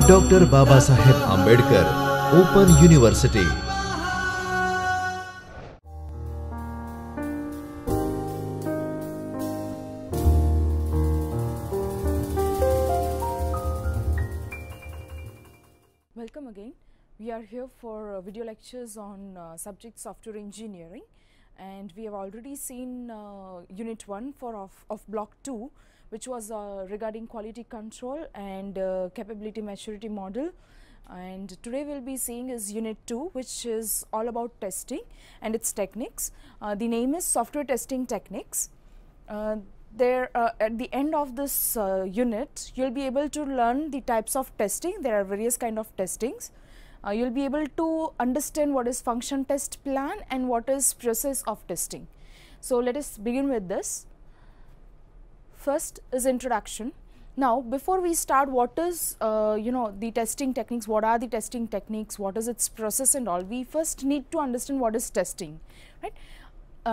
Dr. Babasaheb Ambedkar Open University. Welcome again. We are here for video lectures on subject software engineering, and we have already seen unit 1 of block 2, which was regarding quality control and capability maturity model. And today we will be seeing is unit 2, which is all about testing and its techniques. The name is software testing techniques. At the end of this unit, you will be able to learn the types of testing. There are various kind of testings. You will be able to understand what is function test plan and what is process of testing. So, let us begin with this. First is introduction. Now, before we start, what is the testing techniques, what are the testing techniques, what is its process and all, we first need to understand what is testing, right.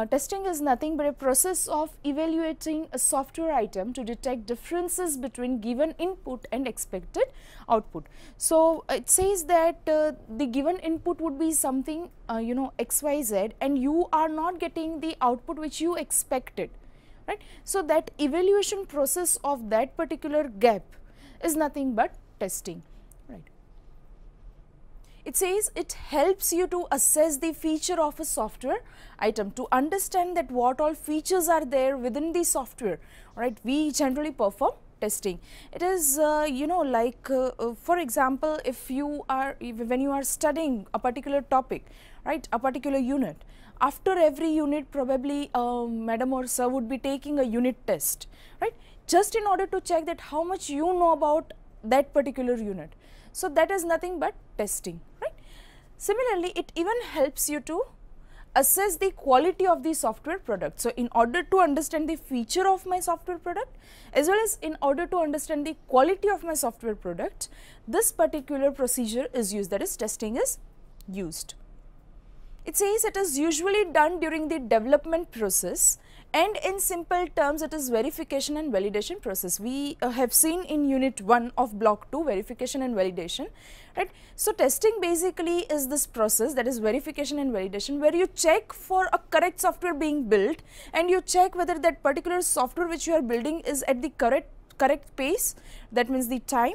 Testing is nothing but a process of evaluating a software item to detect differences between given input and expected output. So, it says that the given input would be something XYZ, and you are not getting the output which you expected, right. So, that evaluation process of that particular gap is nothing but testing, right. It says it helps you to assess the feature of a software item, to understand that what all features are there within the software, right. We generally perform testing. It is for example, when you are studying a particular topic, right, a particular unit, after every unit probably madam or sir would be taking a unit test, right, just in order to check that how much you know about that particular unit. So, that is nothing but testing, right. Similarly, it even helps you to assess the quality of the software product. So, in order to understand the feature of my software product as well as in order to understand the quality of my software product, this particular procedure is used, that is testing is used. It says it is usually done during the development process, and in simple terms it is verification and validation process. We have seen in unit 1 of block 2 verification and validation, right. So, testing basically is this process, that is verification and validation, where you check for a correct software being built and you check whether that particular software which you are building is at the correct pace, that means the time,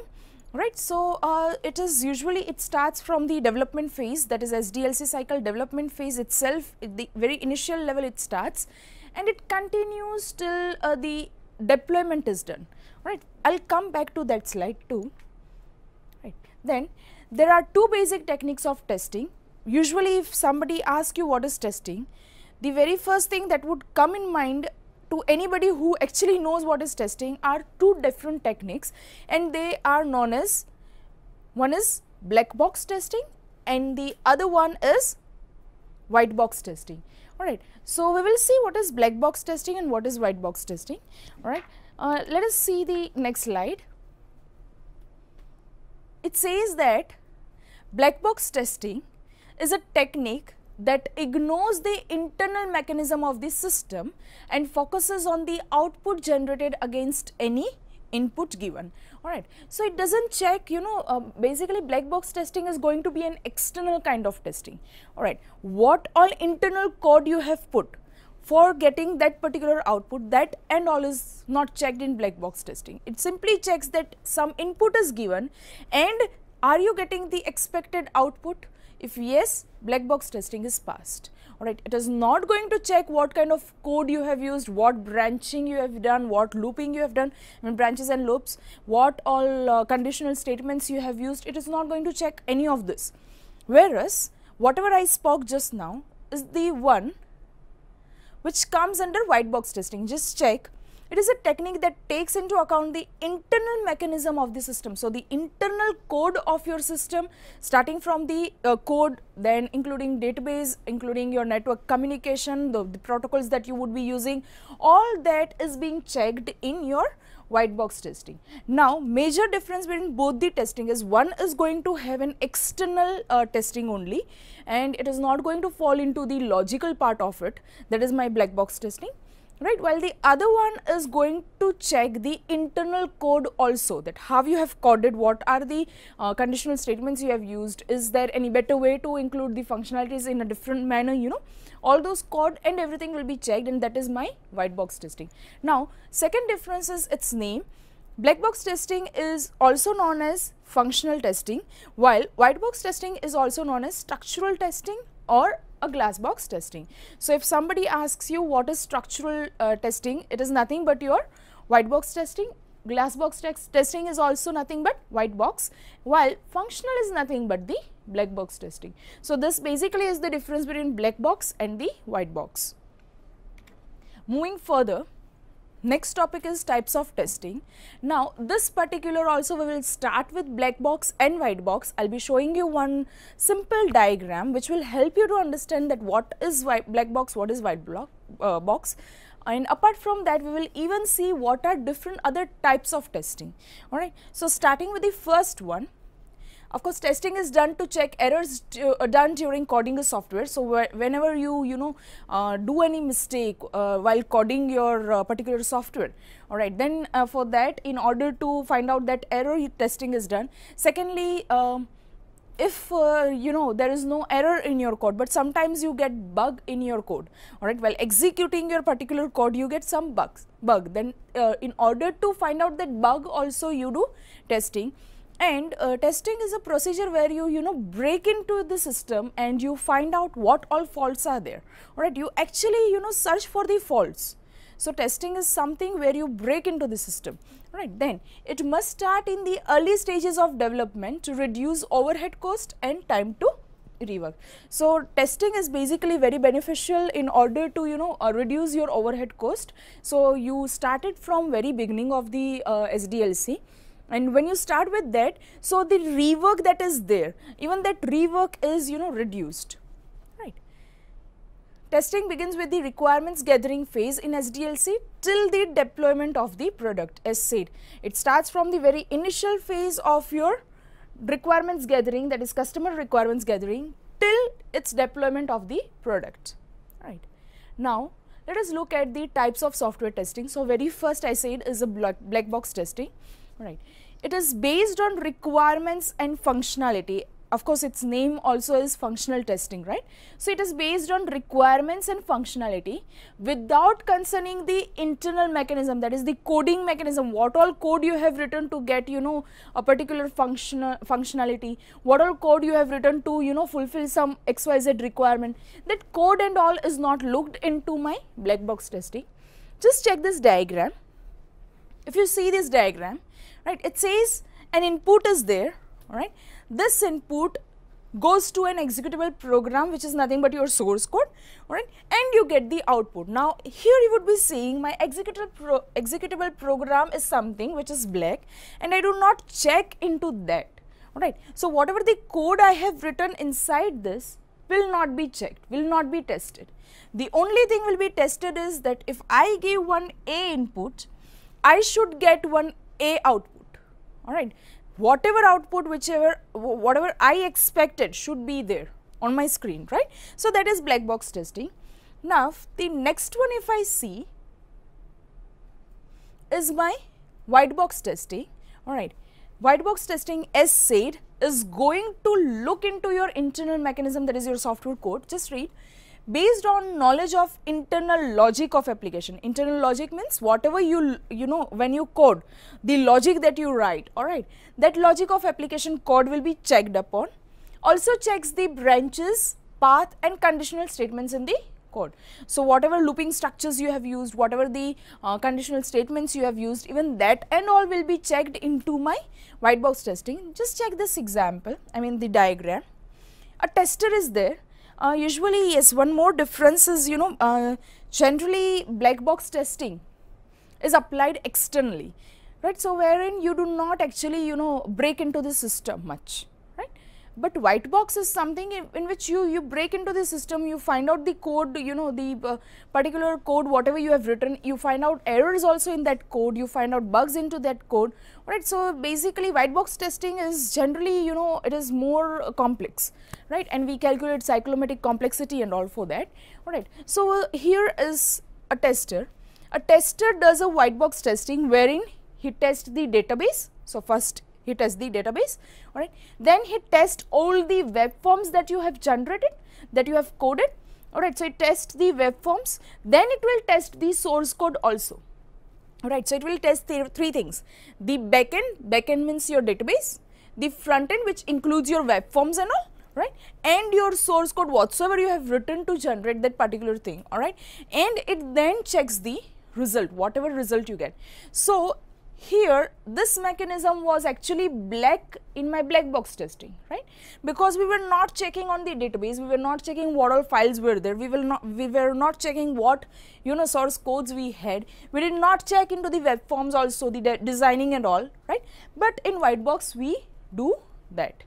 right. So, it is usually, it starts from the development phase, that is SDLC cycle development phase itself, at the very initial level it starts, and it continues till the deployment is done, right. I will come back to that slide too, right. Then there are two basic techniques of testing. Usually if somebody asks you what is testing, the very first thing that would come in mind to anybody who actually knows what is testing are two different techniques, and they are known as, one is black box testing and the other one is white box testing. Alright, so we will see what is black box testing and what is white box testing. Alright, let us see the next slide. It says that black box testing is a technique that ignores the internal mechanism of the system and focuses on the output generated against any input given. Alright, so it does not check, basically black box testing is going to be an external kind of testing. Alright, what all internal code you have put for getting that particular output, that and all is not checked in black box testing. It simply checks that some input is given and are you getting the expected output? If yes, black box testing is passed. Alright, it is not going to check what kind of code you have used, what branching you have done, what looping you have done, branches and loops, what all conditional statements you have used. It is not going to check any of this. Whereas, whatever I spoke just now is the one which comes under white box testing. Just check. It is a technique that takes into account the internal mechanism of the system. So, the internal code of your system, starting from the code, then including database, including your network communication, the protocols that you would be using, all that is being checked in your white box testing. Now, major difference between both the testing is, one is going to have an external testing only, and it is not going to fall into the logical part of it, that is my black box testing. right, while the other one is going to check the internal code also, that how you have coded, what are the conditional statements you have used, is there any better way to include the functionalities in a different manner, you know, all those code and everything will be checked, and that is my white box testing. Now, second difference is its name. Black box testing is also known as functional testing, while white box testing is also known as structural testing or a glass box testing. So, if somebody asks you what is structural testing, it is nothing but your white box testing. Glass box testing is also nothing but white box, while functional is nothing but the black box testing. So, this basically is the difference between black box and the white box. Moving further, next topic is types of testing. Now, this particular also we will start with black box and white box. I will be showing you one simple diagram which will help you to understand that what is black box, what is white box, and apart from that we will even see what are different other types of testing. Alright. So, starting with the first one. Of course, testing is done to check errors done during coding a software. So, whenever you do any mistake while coding your particular software, all right, then for that, in order to find out that error, testing is done. Secondly, if there is no error in your code, but sometimes you get bug in your code, all right, while executing your particular code you get some bug, then in order to find out that bug also you do testing. And testing is a procedure where you break into the system and you find out what all faults are there. All right, you actually search for the faults. So, testing is something where you break into the system. All right, then it must start in the early stages of development to reduce overhead cost and time to rework. So, testing is basically very beneficial in order to reduce your overhead cost. So, you started from very beginning of the SDLC. And when you start with that, so the rework that is there, even that rework is reduced, right. Testing begins with the requirements gathering phase in SDLC till the deployment of the product. As said, it starts from the very initial phase of your requirements gathering, that is customer requirements gathering, till its deployment of the product, right. Now, let us look at the types of software testing. So, very first I said is a black box testing, right. It is based on requirements and functionality. Of course, its name also is functional testing, right. So, it is based on requirements and functionality without concerning the internal mechanism, that is the coding mechanism, what all code you have written to get a particular functionality, what all code you have written to fulfill some XYZ requirement. That code and all is not looked into my black box testing. Just check this diagram. If you see this diagram, right, it says an input is there, all right. This input goes to an executable program which is nothing but your source code, all right, and you get the output. Now, here you would be seeing my executable program is something which is black, and I do not check into that, all right. So, whatever the code I have written inside this will not be checked, will not be tested. The only thing will be tested is that if I give one A input, I should get one A output, all right. Whatever output, whatever I expected should be there on my screen, right. So, that is black box testing. Now, the next one if I see is my white box testing, all right. White box testing, as said, is going to look into your internal mechanism, that is your software code. Just read. Based on knowledge of internal logic of application. Internal logic means whatever when you code, the logic that you write, all right, that logic of application code will be checked upon. Also checks the branches, path and conditional statements in the code. So, whatever looping structures you have used, whatever the conditional statements you have used, even that and all will be checked into my white box testing. Just check this example, I mean the diagram. A tester is there. Usually, yes, one more difference is, generally black box testing is applied externally, right. So, wherein you do not actually, break into the system much, right. But white box is something in which you break into the system, you find out the code, the particular code, whatever you have written, you find out errors also in that code, you find out bugs into that code, right. So, basically white box testing is generally, it is more complex, right, and we calculate cyclomatic complexity and all for that, all right. So, here is a tester. A tester does a white box testing wherein he tests the database. So, first he tests the database, alright. Then he tests all the web forms that you have generated, that you have coded, alright. So, it tests the web forms, then it will test the source code also, alright. So, it will test three things: the backend means your database, the front end which includes your web forms and all, right, and your source code whatsoever you have written to generate that particular thing, alright, and it then checks the result, whatever result you get. So, here this mechanism was actually black in my black box testing, right, because we were not checking on the database, we were not checking what all files were there, we were not checking what source codes we had, we did not check into the web forms also, the designing and all, right, but in white box we do that,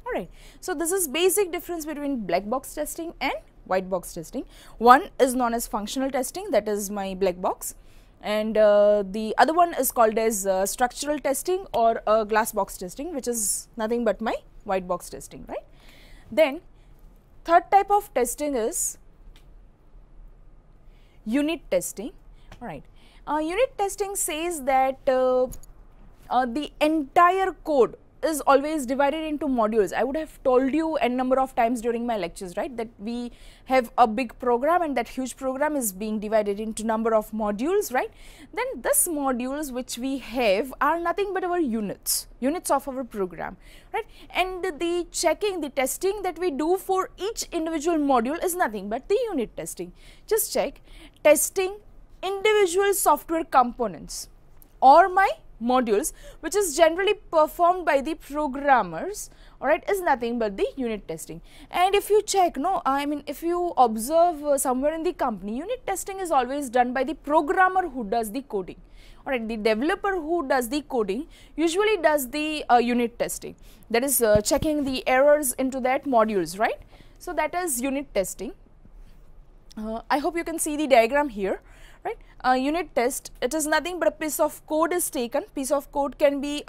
alright. So, this is basic difference between black box testing and white box testing. One is known as functional testing, that is my black box, and the other one is called as structural testing or glass box testing, which is nothing but my white box testing, right. Then third type of testing is unit testing, alright. Unit testing says that the entire code is always divided into modules. I would have told you n number of times during my lectures, right, that we have a big program and that huge program is being divided into number of modules, right. Then this modules which we have are nothing but our units of our program, right, and the checking, the testing that we do for each individual module is nothing but the unit testing. Just check, testing individual software components or my modules, which is generally performed by the programmers, alright, is nothing but the unit testing. And if you check, if you observe somewhere in the company, unit testing is always done by the programmer who does the coding, alright. The developer who does the coding usually does the unit testing, that is checking the errors into that modules, right. So, that is unit testing. I hope you can see the diagram here, right. Unit test, it is nothing but a piece of code is taken, piece of code can be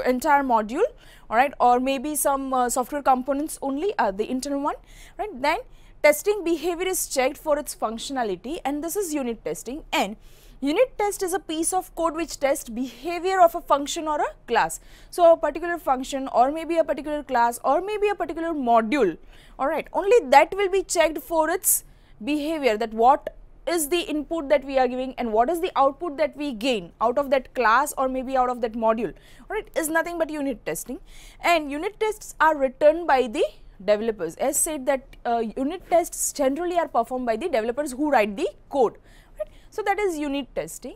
entire module, alright, or maybe some software components only, the internal one, right. Then testing behavior is checked for its functionality, and this is unit testing. And unit test is a piece of code which tests behavior of a function or a class. So, a particular function or maybe a particular class or maybe a particular module, alright, only that will be checked for its behavior, that what is the input that we are giving and what is the output that we gain out of that class or maybe out of that module, alright, is nothing but unit testing. And unit tests are written by the developers, as said that unit tests generally are performed by the developers who write the code, right. So, that is unit testing.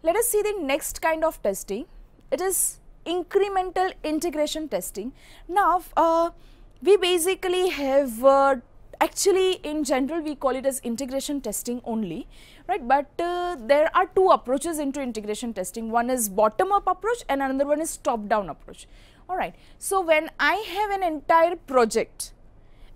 Let us see the next kind of testing, it is incremental integration testing. Now, we basically have actually in general we call it as integration testing only, right, but there are two approaches into integration testing. One is bottom up approach and another one is top down approach, alright. So, when I have an entire project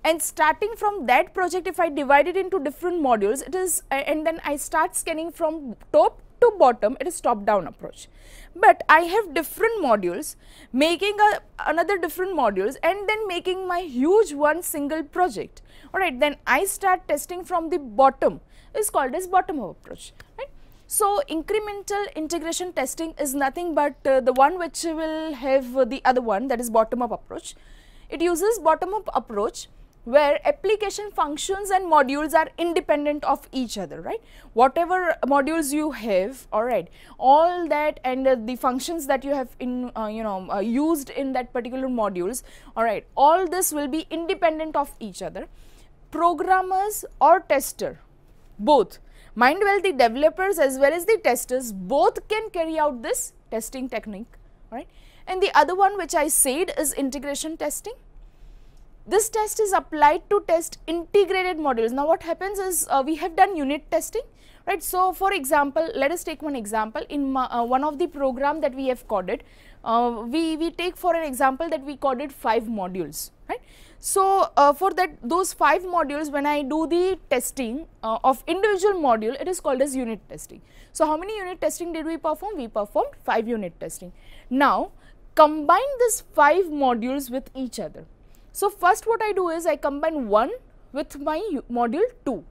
and starting from that project, if I divide it into different modules, it is and then I start scanning from top to bottom, it is top down approach. But I have different modules, making another different modules and then making my huge one single project, alright. Then I start testing from the bottom, is called as bottom up approach, right. So, incremental integration testing is nothing but the one which will have the other one, that is bottom up approach. It uses bottom up approach where application functions and modules are independent of each other, right. Whatever modules you have, alright, all that and the functions that you have in used in that particular modules, alright, all this will be independent of each other. Programmers or tester, both, mind well, the developers as well as the testers both can carry out this testing technique, right. And the other one which I said is integration testing. This test is applied to test integrated modules. Now, what happens is we have done unit testing, right. So, for example, let us take one example in one of the program that we have coded. We take for an example that we coded 5 modules, right. So, for that those 5 modules, when I do the testing of individual module, it is called as unit testing. So, how many unit testing did we perform? We performed 5 unit testing. Now, combine these 5 modules with each other. So, first what I do is I combine 1 with my module 2.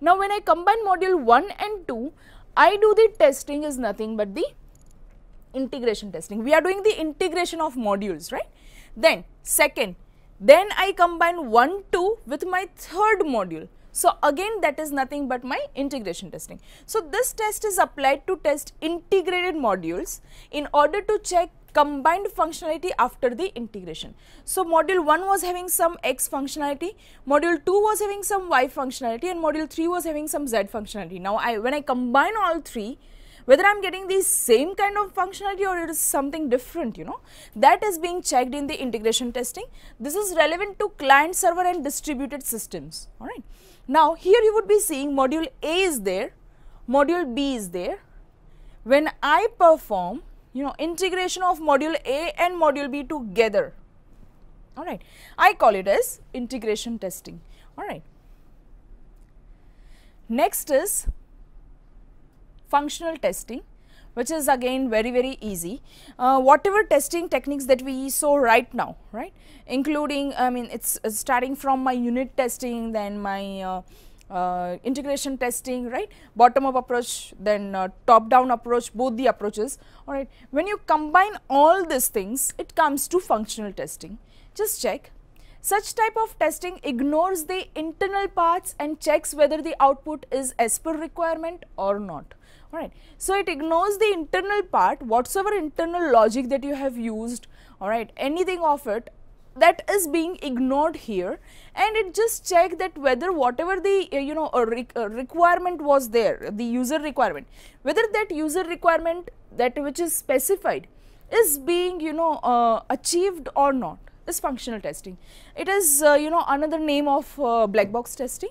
Now, when I combine module 1 and 2, I do the testing is nothing but the integration testing. We are doing the integration of modules, right? Then second, then I combine 1, 2 with my third module. So again that is nothing but my integration testing. So this test is applied to test integrated modules in order to check combined functionality after the integration. So module 1 was having some X functionality, module 2 was having some Y functionality, and module 3 was having some Z functionality. Now when I combine all three, whether I am getting the same kind of functionality or it is something different, you know, that is being checked in the integration testing. This is relevant to client server and distributed systems, alright. Now here you would be seeing module A is there, module B is there. When I perform, you know, integration of module A and module B together, alright, I call it as integration testing, alright. Next is functional testing, which is again very easy. Whatever testing techniques that we saw right now, right, including, I mean, it's starting from my unit testing, then my integration testing, right, bottom up approach, then top down approach, both the approaches, alright. When you combine all these things, it comes to functional testing. Just check. Such type of testing ignores the internal parts and checks whether the output is as per requirement or not. Alright, so it ignores the internal part, whatsoever internal logic that you have used, alright, anything of it, that is being ignored here, and it just check that whether whatever the requirement was there, the user requirement, whether that user requirement, that which is specified, is being achieved or not, is functional testing. It is another name of black box testing,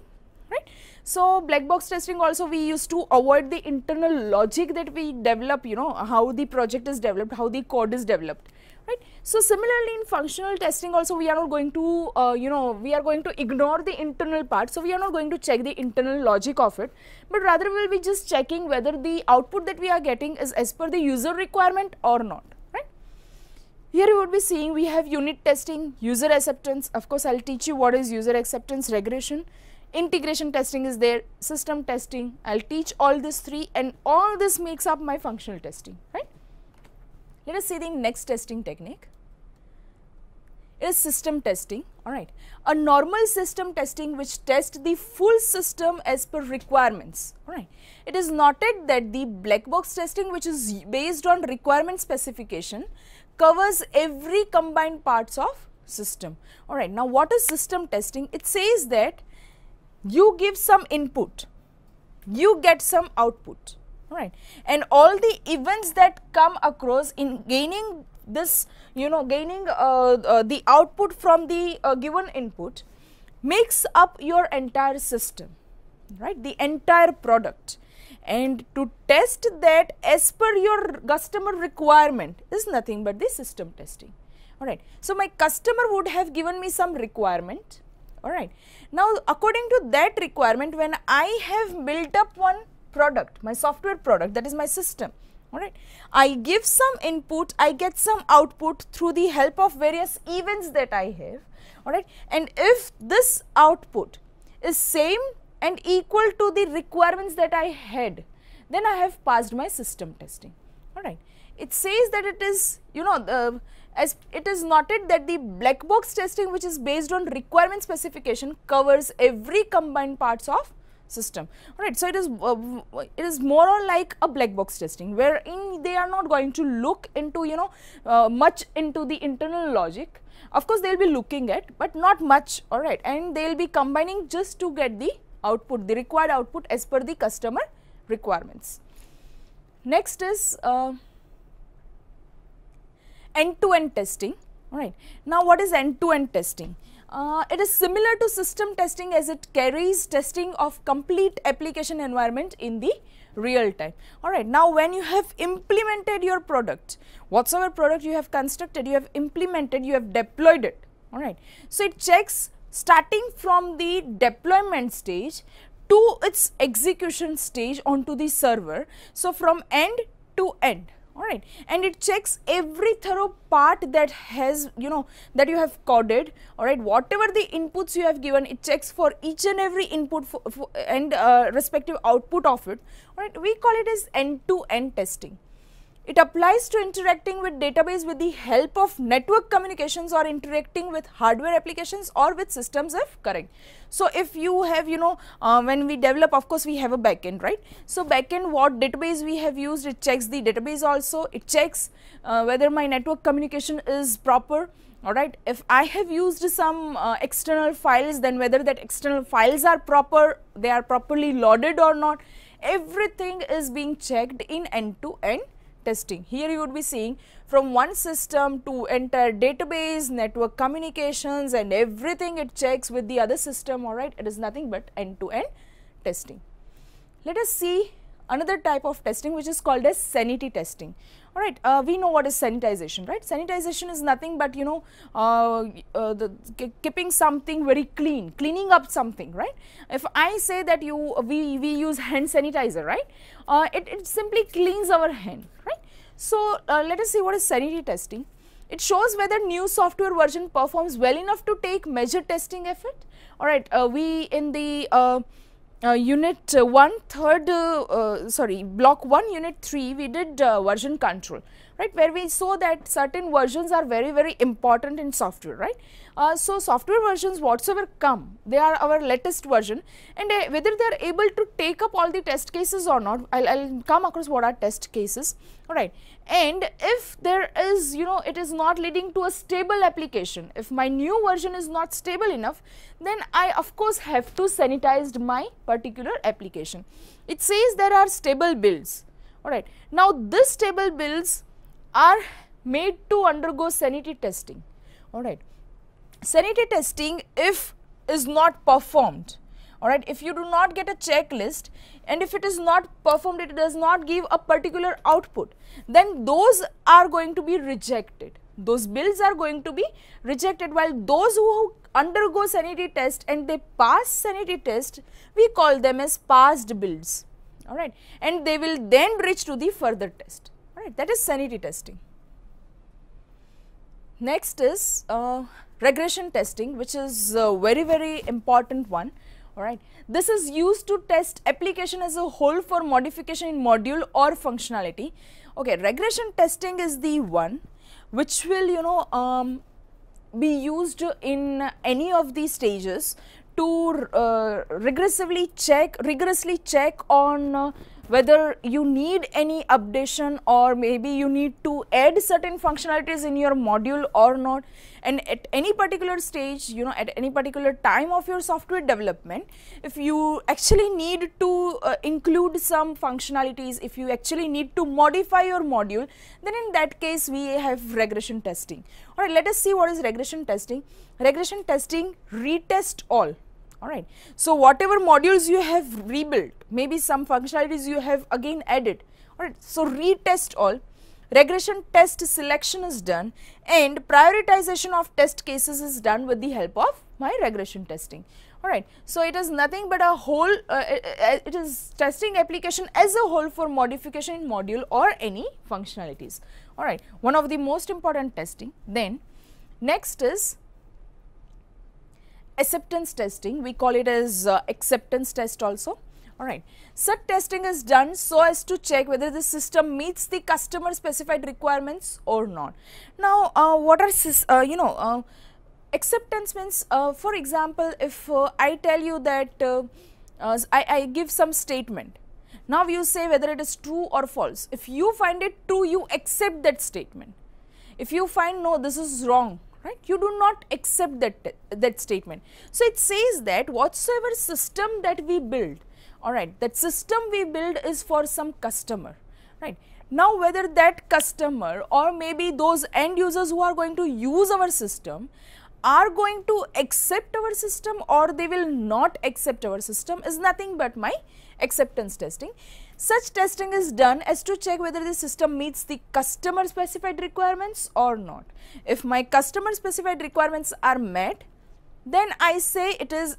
right. So black box testing also we used to avoid the internal logic that we develop, how the project is developed, how the code is developed, right. So similarly in functional testing also we are not going to, we are going to ignore the internal part. So we are not going to check the internal logic of it, but rather we will be just checking whether the output that we are getting is as per the user requirement or not, right. Here you would be seeing we have unit testing, user acceptance. Of course, I will teach you what is user acceptance, regression. Integration testing is there, system testing. I will teach all these three, and all this makes up my functional testing, right. Let us see the next testing technique. It is system testing, alright. A normal system testing which tests the full system as per requirements, alright. It is noted that the black box testing, which is based on requirement specification, covers every combined parts of system, alright. Now what is system testing? It says that you give some input, you get some output, right, and all the events that come across in gaining this, gaining the output from the given input makes up your entire system, right, the entire product. And to test that as per your customer requirement is nothing but the system testing, alright. So my customer would have given me some requirement, alright. Now according to that requirement, when I have built up one product, my software product, that is my system, alright, I give some input, I get some output through the help of various events that I have, alright, and if this output is same and equal to the requirements that I had, then I have passed my system testing, alright. It says that it is, as it is noted that the black box testing, which is based on requirement specification, covers every combined parts of system, alright. So it is more or like a black box testing, wherein they are not going to look into much into the internal logic. Of course they will be looking at, but not much, alright, and they will be combining just to get the output, the required output as per the customer requirements. Next is end-to-end testing, alright. Now what is end-to-end testing? It is similar to system testing as it carries testing of complete application environment in the real time, alright. Now when you have implemented your product, whatsoever product you have constructed, you have implemented, you have deployed it, alright. So it checks starting from the deployment stage to its execution stage onto the server. So from end to end, alright, and it checks every thorough part that has, that you have coded, alright, whatever the inputs you have given, it checks for each and every input and respective output of it, alright. We call it as end-to-end testing. It applies to interacting with database with the help of network communications or interacting with hardware applications or with systems if correct. So, if you have, when we develop, of course, we have a backend, right. So, backend, what database we have used, it checks the database also, it checks whether my network communication is proper, alright. If I have used some external files, then whether that external files are proper, they are properly loaded or not, everything is being checked in end-to-end testing. Here you would be seeing from one system to entire database, network communications and everything it checks with the other system, alright. It is nothing but end-to-end testing. Let us see another type of testing which is called as sanity testing. Alright, we know what is sanitization, right. Sanitization is nothing but, keeping something very clean, cleaning up something, right. If I say that we use hand sanitizer, right, it simply cleans our hand, right. So, let us see what is sanity testing. It shows whether new software version performs well enough to take major testing effort. Alright, we in the unit 1 block 1 unit 3 we did version control, right, where we saw that certain versions are very, very important in software, right. So, software versions whatsoever come, they are our latest version, and whether they are able to take up all the test cases or not, I'll come across what are test cases, alright. And if there is, it is not leading to a stable application, if my new version is not stable enough, then I of course have to sanitize my particular application. It says there are stable builds, alright. Now, these stable builds are made to undergo sanity testing, alright. Sanity testing, if is not performed, alright, if you do not get a checklist and if it is not performed, it does not give a particular output, then those are going to be rejected. Those builds are going to be rejected, while those who undergo sanity test and they pass sanity test, we call them as passed builds, alright, and they will then reach to the further test, alright. That is sanity testing. Next is regression testing, which is a very, very important one, alright. This is used to test application as a whole for modification in module or functionality. Okay, regression testing is the one which will, be used in any of these stages to rigorously check on whether you need any updation or maybe you need to add certain functionalities in your module or not, and at any particular stage, at any particular time of your software development, if you actually need to include some functionalities, if you actually need to modify your module, then in that case we have regression testing. Alright, let us see what is regression testing. Regression testing retest all. Alright, so whatever modules you have rebuilt, maybe some functionalities you have again added, alright, so retest all, regression test selection is done and prioritization of test cases is done with the help of my regression testing, alright. So, it is nothing but a whole, it is testing application as a whole for modification in module or any functionalities, alright, one of the most important testing. Then next is acceptance testing, we call it as acceptance test also, alright. Such testing is done so as to check whether the system meets the customer specified requirements or not. Now, what are acceptance means, for example, if I tell you that I give some statement, now you say whether it is true or false. If you find it true, you accept that statement. If you find no, this is wrong, right, you do not accept that statement. So, it says that whatsoever system that we build, alright, that system we build is for some customer, right. Now, whether that customer or maybe those end users who are going to use our system are going to accept our system or they will not accept our system is nothing but my acceptance testing. Such testing is done as to check whether the system meets the customer specified requirements or not. If my customer specified requirements are met, then I say it is,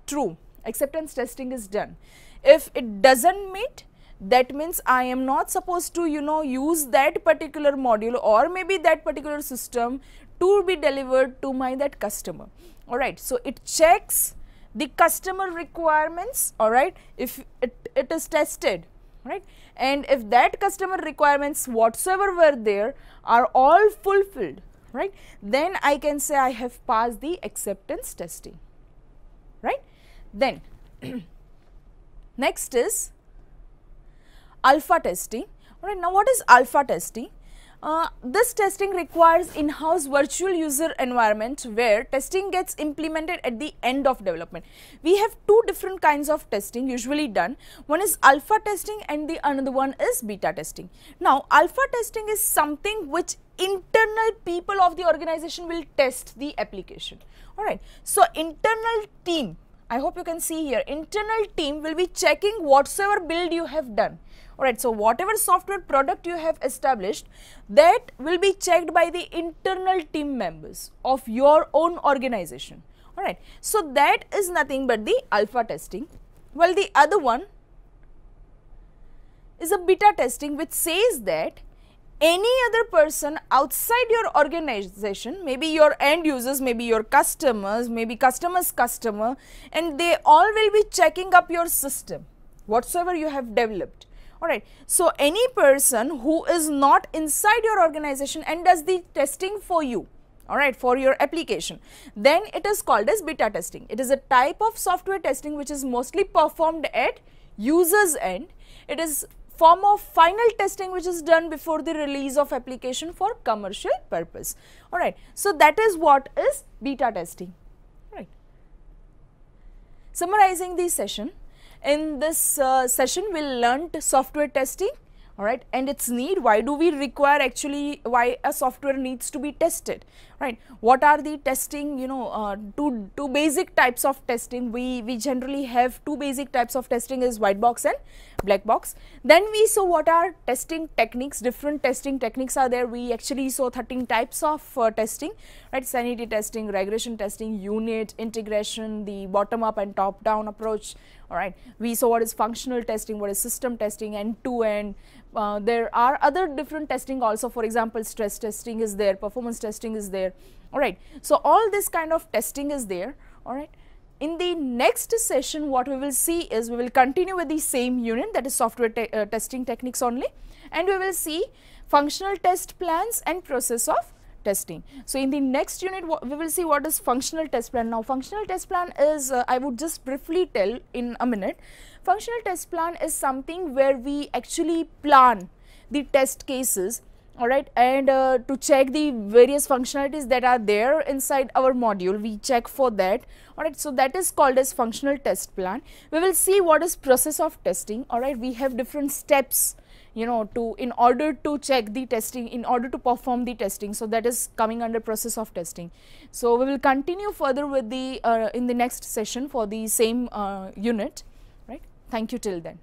true, acceptance testing is done. If it doesn't meet, that means I am not supposed to use that particular module or maybe that particular system to be delivered to my that customer. Alright, so it checks the customer requirements, alright, if it is tested, right, and if that customer requirements whatsoever were there are all fulfilled, right, then I can say I have passed the acceptance testing, right. Then next is alpha testing. Alright, now what is alpha testing? This testing requires in-house virtual user environment where testing gets implemented at the end of development. We have two different kinds of testing usually done. One is alpha testing and the another one is beta testing. Now, alpha testing is something which internal people of the organization will test the application. Alright, so internal team, I hope you can see here, internal team will be checking whatsoever build you have done. Alright, so whatever software product you have established, that will be checked by the internal team members of your own organization. Alright, so that is nothing but the alpha testing. Well, the other one is a beta testing, which says that any other person outside your organization, maybe your end users, maybe your customers, maybe customer's customer, and they all will be checking up your system, whatsoever you have developed. Alright, so any person who is not inside your organization and does the testing for you, alright, for your application, then it is called as beta testing. It is a type of software testing which is mostly performed at user's end. It is form of final testing which is done before the release of application for commercial purpose. Alright, so that is what is beta testing. Right. Summarizing the session. In this session, we learnt software testing, alright, and its need. Why do we require actually, why a software needs to be tested, right? What are the testing, two basic types of testing. We generally have two basic types of testing is white box and black box. Then we saw what are testing techniques, different testing techniques are there. We actually saw 13 types of testing, right? Sanity testing, regression testing, unit, integration, the bottom up and top down approach. Alright, we saw what is functional testing, what is system testing, end-to-end. There are other different testing also, for example, stress testing is there, performance testing is there. Alright, so all this kind of testing is there. Alright, in the next session what we will see is we will continue with the same unit, that is software testing techniques only, and we will see functional test plans and process of testing. So, in the next unit we will see what is functional test plan. Now, functional test plan is, I would just briefly tell in a minute. Functional test plan is something where we actually plan the test cases, alright, and to check the various functionalities that are there inside our module, we check for that, alright. So, that is called as functional test plan. We will see what is process of testing, alright. We have different steps, in order to check the testing, in order to perform the testing. So, that is coming under process of testing. So, we will continue further with the in the next session for the same unit, right. Thank you till then.